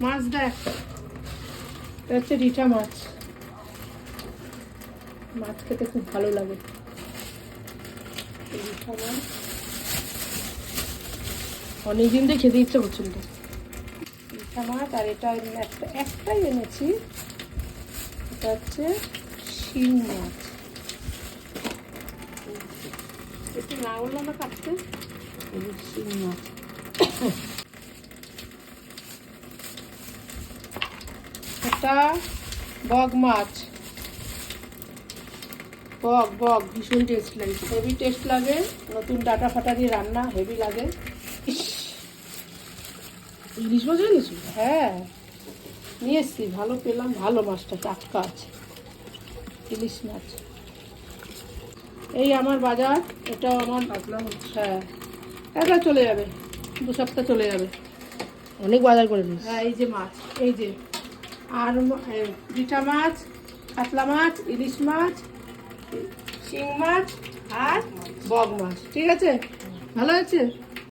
মাছ দেখ, এটা হচ্ছে রিঠা মাছ। মাছ খেতে খুব ভালো লাগে। রিঠা মাছ অনেকদিন দিয়ে খেতে ইচ্ছে করছিল। রিঠা মাছ। আর এটা একটাই এনেছি, এটা হচ্ছে শিং মাছ। একটু না বললাম না কাটতে, শিং মাছ। এটা বগ মাছ। বগ ভীষণ টেস্ট লাগে, হেভি টেস্ট লাগে। নতুন ডাটা ফাটা দিয়ে রান্না হেভি লাগে। ইলিশ মাছ এনেছি? হ্যাঁ নিয়ে এসছি, ভালো পেলাম। ভালো মাছটা টাটকা আছে, ইলিশ মাছ। এই আমার বাজার, এটা আমার পাতলা। হ্যাঁ এটা চলে যাবে, 2 সপ্তাহ চলে যাবে। অনেক বাজার করে নিস। হ্যাঁ এই যে মাছ, এই যে আর রিঠা মাছ, কাতলা মাছ, ইলিশ মাছ, শিং মাছ আর বগ মাছ। ঠিক আছে, ভালো আছে।